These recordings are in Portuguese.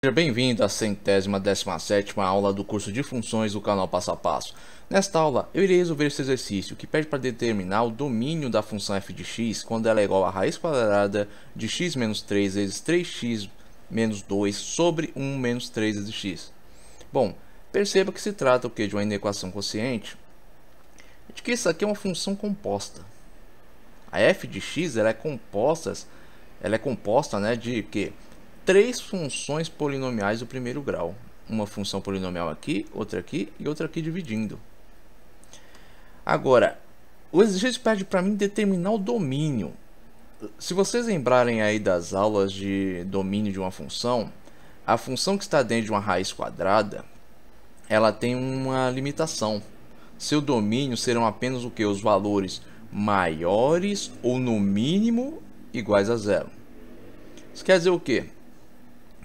Seja bem-vindo à 117ª aula do curso de funções do canal Passo a Passo. Nesta aula, eu irei resolver esse exercício que pede para determinar o domínio da função f de x quando ela é igual a raiz quadrada de x menos 3 vezes 3x menos 2 sobre 1 menos 3 vezes x. Bom, perceba que se trata de uma inequação quociente, de que isso aqui é uma função composta. A f de x ela é composta, né, de que? Três funções polinomiais do primeiro grau. Uma função polinomial aqui, outra aqui e outra aqui dividindo. Agora, o exercício pede para mim determinar o domínio. Se vocês lembrarem aí das aulas de domínio de uma função, a função que está dentro de uma raiz quadrada, ela tem uma limitação. Seu domínio serão apenas o que? Os valores maiores ou no mínimo iguais a zero. Isso quer dizer o quê?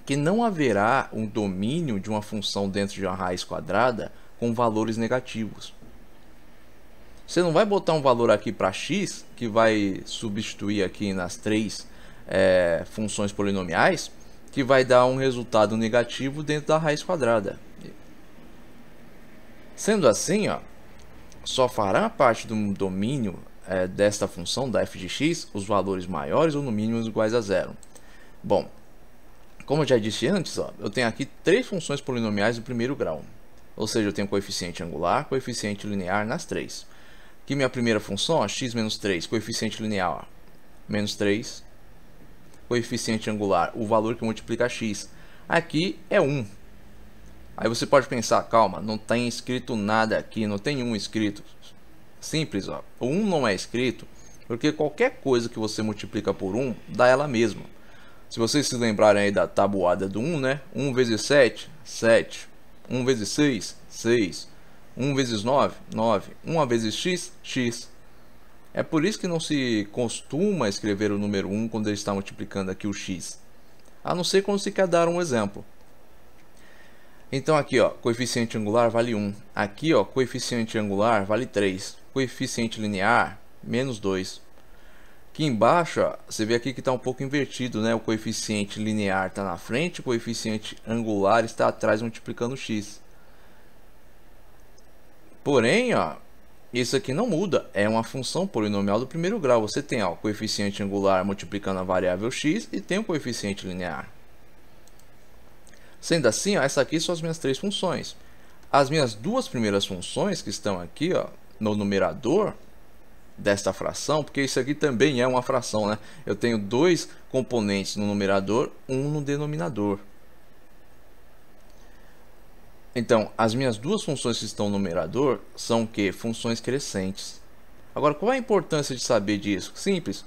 Que não haverá um domínio de uma função dentro de uma raiz quadrada com valores negativos. Você não vai botar um valor aqui para x, que vai substituir aqui nas três funções polinomiais, que vai dar um resultado negativo dentro da raiz quadrada. Sendo assim, só fará parte do domínio desta função, da f de x, os valores maiores ou no mínimo iguais a zero. Bom, como eu já disse antes, eu tenho aqui três funções polinomiais do primeiro grau. Ou seja, eu tenho coeficiente angular, coeficiente linear nas três. Aqui minha primeira função, x menos 3, coeficiente linear, menos 3. Coeficiente angular, o valor que multiplica x. Aqui é 1. Aí você pode pensar, calma, não tem escrito nada aqui, não tem 1 escrito. Simples, o 1 não é escrito, porque qualquer coisa que você multiplica por 1, dá ela mesma. Se vocês se lembrarem aí da tabuada do 1, né? 1 vezes 7, 7. 1 vezes 6, 6. 1 vezes 9, 9. 1 vezes x, x. É por isso que não se costuma escrever o número 1 quando ele está multiplicando aqui o x. A não ser quando se quer dar um exemplo. Então aqui, coeficiente angular vale 1. Aqui, coeficiente angular vale 3. Coeficiente linear, menos 2. Aqui embaixo, você vê aqui que está um pouco invertido, né? O coeficiente linear está na frente, o coeficiente angular está atrás multiplicando x. Porém, isso aqui não muda, é uma função polinomial do primeiro grau. Você tem o coeficiente angular multiplicando a variável x e tem o coeficiente linear. Sendo assim, essa aqui são as minhas três funções. As minhas duas primeiras funções que estão aqui no numerador desta fração, porque isso aqui também é uma fração, né? Eu tenho dois componentes no numerador, um no denominador. Então, as minhas duas funções que estão no numerador são o quê? Funções crescentes. Agora, qual é a importância de saber disso? Simples,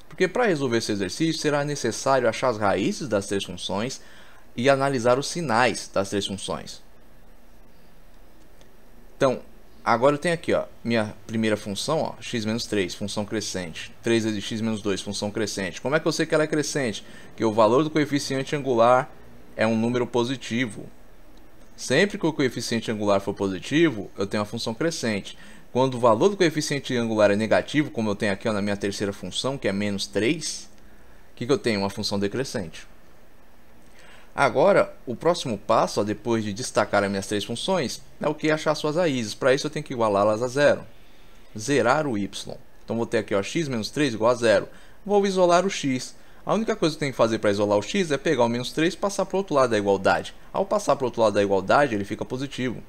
porque para resolver esse exercício será necessário achar as raízes das três funções e analisar os sinais das três funções. Então, agora eu tenho aqui, minha primeira função, x menos 3, função crescente. 3 vezes x menos 2, função crescente. Como é que eu sei que ela é crescente? Que o valor do coeficiente angular é um número positivo. Sempre que o coeficiente angular for positivo, eu tenho uma função crescente. Quando o valor do coeficiente angular é negativo, como eu tenho aqui na minha terceira função, que é menos 3, o que eu tenho? Uma função decrescente. Agora, o próximo passo, depois de destacar as minhas três funções, é o que? Achar suas raízes. Para isso, eu tenho que igualá-las a zero. Zerar o y. Então, vou ter aqui x menos 3 igual a zero. Vou isolar o x. A única coisa que eu tenho que fazer para isolar o x é pegar o menos 3 e passar para o outro lado da igualdade. Ao passar para o outro lado da igualdade, ele fica positivo.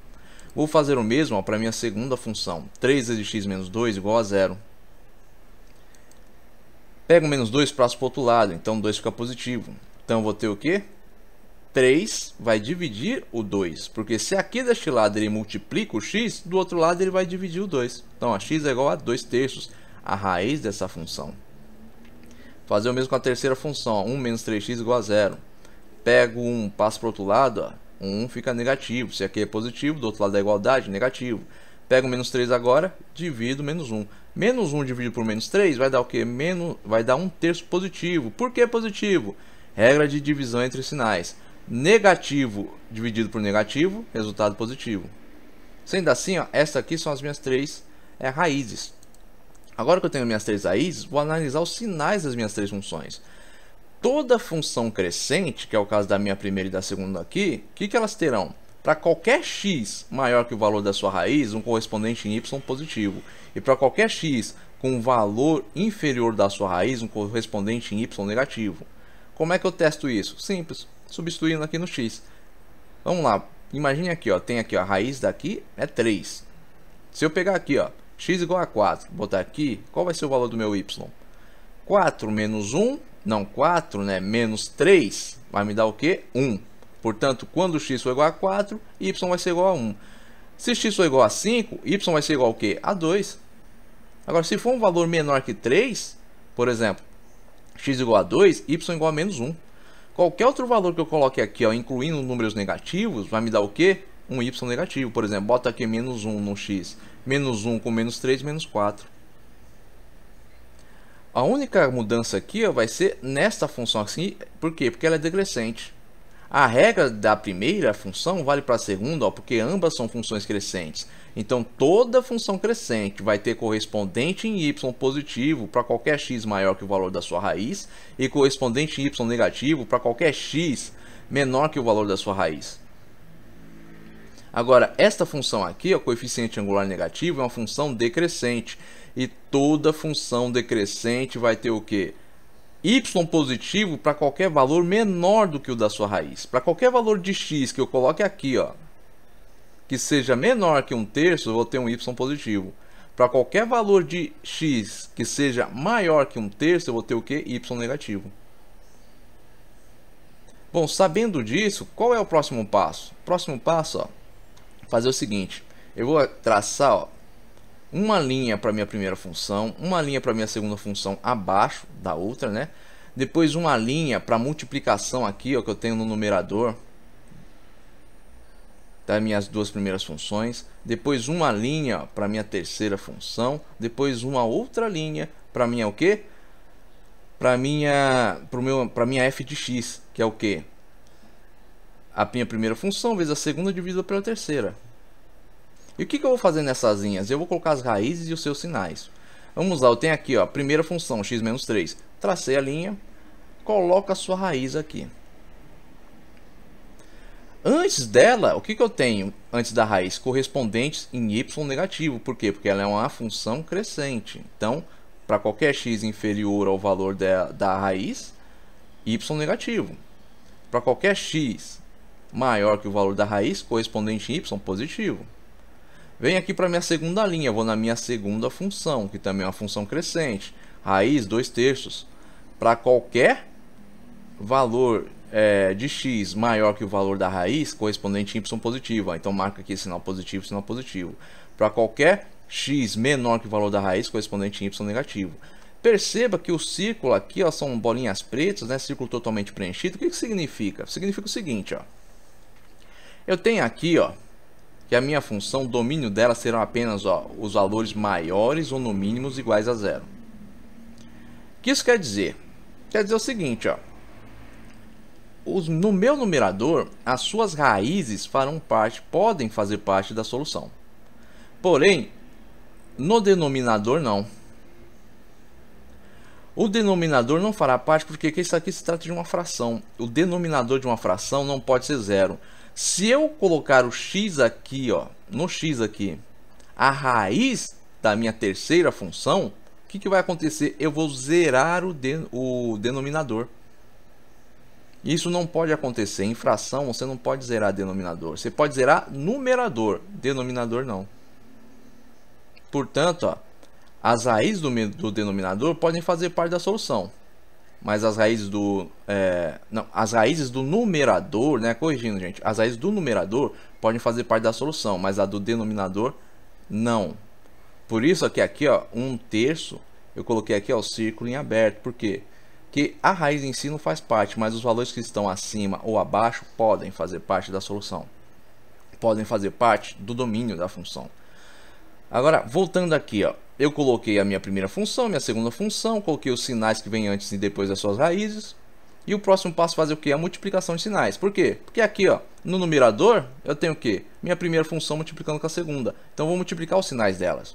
Vou fazer o mesmo para a minha segunda função. 3 vezes x menos 2 igual a zero. Pego o menos 2 e passo para o outro lado. Então, 2 fica positivo. Então, eu vou ter o quê? 3 vai dividir o 2, porque se aqui deste lado ele multiplica o x, do outro lado ele vai dividir o 2. Então, x é igual a 2/3, a raiz dessa função. Fazer o mesmo com a terceira função, 1 menos 3x igual a zero. Pego 1, passo para o outro lado, 1 fica negativo. Se aqui é positivo, do outro lado da igualdade, negativo. Pego menos 3 agora, divido menos 1. Menos 1 dividido por menos 3 vai dar o quê? Vai dar 1/3 positivo. Por que positivo? Regra de divisão entre sinais. Negativo dividido por negativo, resultado positivo. Sendo assim, essas aqui são as minhas três raízes. Agora que eu tenho minhas três raízes, vou analisar os sinais das minhas três funções. toda função crescente, que é o caso da minha primeira e da segunda aqui, o que elas terão? Para qualquer x maior que o valor da sua raiz, um correspondente em y positivo. E para qualquer x com valor inferior da sua raiz, um correspondente em y negativo. Como é que eu testo isso? Simples, substituindo aqui no x. Vamos lá, imagine aqui, ó, tem aqui ó, a raiz daqui é 3. Se eu pegar aqui, ó, x igual a 4, botar aqui, qual vai ser o valor do meu y? 4 menos 1, não, 4, né, menos 3, vai me dar o quê? 1. Portanto, quando x for igual a 4, y vai ser igual a 1. Se x for igual a 5, y vai ser igual ao quê? A 2. Agora, se for um valor menor que 3, por exemplo, x igual a 2, y igual a menos 1. Qualquer outro valor que eu coloque aqui, ó, incluindo números negativos, vai me dar o quê? Um y negativo. Por exemplo, bota aqui menos 1 no x. Menos 1 com menos 3, menos 4. A única mudança aqui, ó, vai ser nesta função assim. Por quê? Porque ela é decrescente. A regra da primeira função vale para a segunda, ó, porque ambas são funções crescentes. Então, toda função crescente vai ter correspondente em y positivo para qualquer x maior que o valor da sua raiz e correspondente em y negativo para qualquer x menor que o valor da sua raiz. Agora, esta função aqui, o coeficiente angular negativo, é uma função decrescente. E toda função decrescente vai ter o quê? Y positivo para qualquer valor menor do que o da sua raiz. Para qualquer valor de x que eu coloque aqui, ó, que seja menor que 1/3, eu vou ter um y positivo. Para qualquer valor de x que seja maior que 1/3, eu vou ter o que? Y negativo. Bom, sabendo disso, qual é o próximo passo? O próximo passo, ó, fazer o seguinte. Eu vou traçar, ó, uma linha para minha primeira função, uma linha para minha segunda função abaixo da outra, né? Depois uma linha para multiplicação aqui, ó, que eu tenho no numerador das minhas duas primeiras funções. Depois uma linha para minha terceira função. Depois uma outra linha para minha o quê? Para minha f de x, que é o quê? A minha primeira função vezes a segunda dividida pela terceira. E o que eu vou fazer nessas linhas? Eu vou colocar as raízes e os seus sinais. Vamos lá, eu tenho aqui, ó, a primeira função, x menos 3. Tracei a linha, coloca a sua raiz aqui. Antes dela, o que eu tenho antes da raiz? Correspondentes em y negativo. Por quê? Porque ela é uma função crescente. Então, para qualquer x inferior ao valor da raiz, y negativo. Para qualquer x maior que o valor da raiz, correspondente em y positivo. Venho aqui para minha segunda linha, vou na minha segunda função, que também é uma função crescente. Raiz 2/3. Para qualquer valor de x maior que o valor da raiz, correspondente em y positivo. Então marca aqui sinal positivo, sinal positivo. Para qualquer x menor que o valor da raiz, correspondente em y negativo. Perceba que o círculo aqui, ó, são bolinhas pretas, né? Círculo totalmente preenchido. O que significa? Significa o seguinte, ó. Eu tenho aqui, ó, que a minha função, o domínio dela serão apenas, ó, os valores maiores ou no mínimo iguais a zero. O que isso quer dizer? Quer dizer o seguinte, ó. No meu numerador, as suas raízes podem fazer parte da solução. Porém, no denominador não. O denominador não fará parte porque isso aqui se trata de uma fração. O denominador de uma fração não pode ser zero. Se eu colocar o x aqui, ó, no x aqui, a raiz da minha terceira função, o que vai acontecer? Eu vou zerar o denominador. Isso não pode acontecer. Em fração, você não pode zerar denominador. Você pode zerar numerador, denominador não. Portanto, ó, as raízes do denominador podem fazer parte da solução. Mas as raízes as raízes do numerador, né? Corrigindo, gente. As raízes do numerador podem fazer parte da solução, mas a do denominador não. Por isso aqui, ó, 1/3, eu coloquei aqui, ó, o círculo em aberto. Por quê? Porque a raiz em si não faz parte, mas os valores que estão acima ou abaixo podem fazer parte da solução. Podem fazer parte do domínio da função. Agora, voltando aqui, ó, eu coloquei a minha primeira função, minha segunda função, coloquei os sinais que vêm antes e depois das suas raízes. E o próximo passo é fazer o que? A multiplicação de sinais. Por quê? Porque aqui, ó, no numerador, eu tenho o quê? Minha primeira função multiplicando com a segunda. Então, eu vou multiplicar os sinais delas.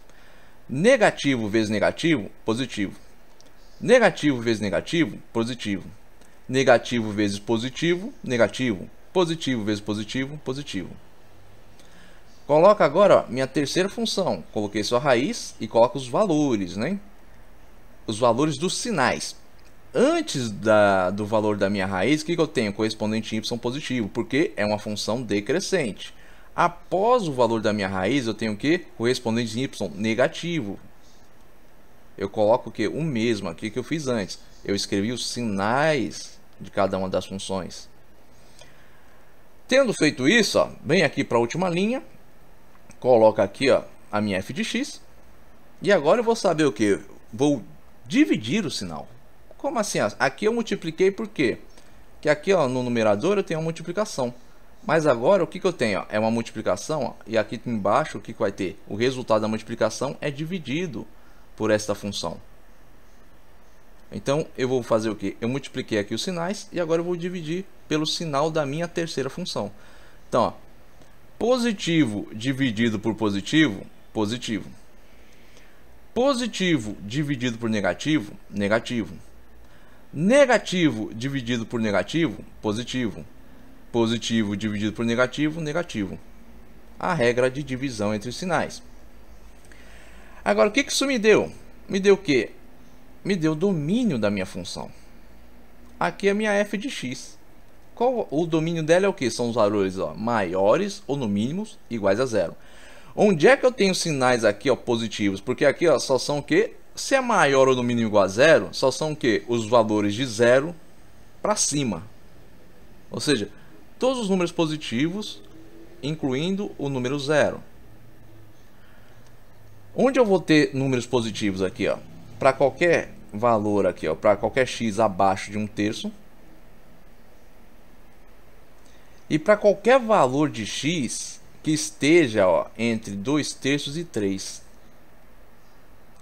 Negativo vezes negativo, positivo. Negativo vezes negativo, positivo. negativo vezes positivo, negativo, positivo vezes positivo, positivo. Coloca agora, ó, minha terceira função. Coloquei sua raiz e coloco os valores, né? Os valores dos sinais. Antes do valor da minha raiz, o que eu tenho? Correspondente y positivo, porque é uma função decrescente. Após o valor da minha raiz, eu tenho o que? Correspondente y negativo. Eu coloco o que? O mesmo aqui que eu fiz antes. Eu escrevi os sinais de cada uma das funções. Tendo feito isso, ó, vem aqui para a última linha. Coloca aqui, ó, a minha f de x. E agora eu vou saber o que? Vou dividir o sinal. Como assim? Aqui eu multipliquei por quê? Porque aqui, ó, no numerador eu tenho uma multiplicação. Mas agora o que eu tenho? Ó? É uma multiplicação, ó, e aqui embaixo o que vai ter? O resultado da multiplicação é dividido por esta função. Então eu vou fazer o que? Eu multipliquei aqui os sinais e agora eu vou dividir pelo sinal da minha terceira função. Então, ó, positivo dividido por positivo, positivo. Positivo dividido por negativo, negativo. Negativo dividido por negativo, positivo. Positivo dividido por negativo, negativo. A regra de divisão entre sinais. Agora, o que isso me deu? Me deu o quê? Me deu o domínio da minha função. Aqui é a minha f de x. Qual o domínio dela é o que? São os valores, ó, maiores ou no mínimo iguais a zero. Onde é que eu tenho sinais aqui, ó, positivos? Porque aqui, ó, só são o que? Se é maior ou no mínimo igual a zero, só são o que? Os valores de zero para cima. Ou seja, todos os números positivos, incluindo o número zero. Onde eu vou ter números positivos aqui, ó? Para qualquer valor aqui, ó, para qualquer x abaixo de 1/3. E para qualquer valor de x que esteja, ó, entre 2/3 e 3.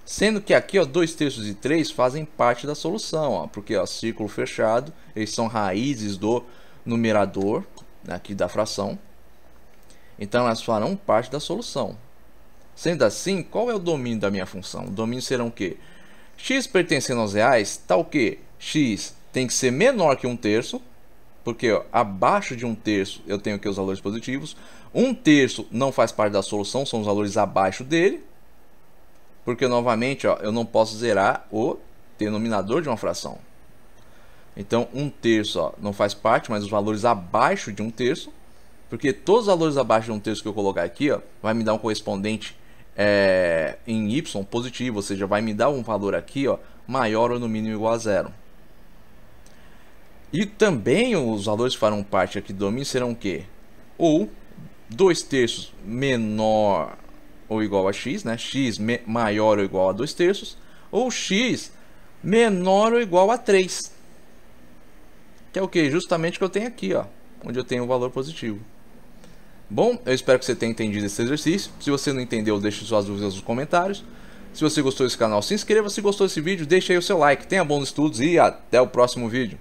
Sendo que aqui, ó, 2/3 e 3 fazem parte da solução, ó, porque, ó, círculo fechado, eles são raízes do numerador, aqui da fração. Então elas farão parte da solução. Sendo assim, qual é o domínio da minha função? O domínio será o quê? X pertencendo aos reais, tá o quê? X tem que ser menor que 1/3, porque, ó, abaixo de 1/3 eu tenho aqui os valores positivos. 1/3 não faz parte da solução, são os valores abaixo dele. Porque, novamente, ó, eu não posso zerar o denominador de uma fração. Então, 1/3, ó, não faz parte, mas os valores abaixo de 1/3. Porque todos os valores abaixo de 1/3 que eu colocar aqui, ó, vai me dar um correspondente em y positivo. Ou seja, vai me dar um valor aqui, ó, maior ou no mínimo igual a zero. E também os valores que farão parte aqui do domínio serão o quê? Ou 2/3 menor ou igual a x, né? X maior ou igual a 2/3, ou x menor ou igual a 3. Que é o que? Justamente o que eu tenho aqui, ó, onde eu tenho o valor positivo. Bom, eu espero que você tenha entendido esse exercício. Se você não entendeu, deixe suas dúvidas nos comentários. Se você gostou desse canal, se inscreva. Se gostou desse vídeo, deixe aí o seu like. Tenha bons estudos e até o próximo vídeo.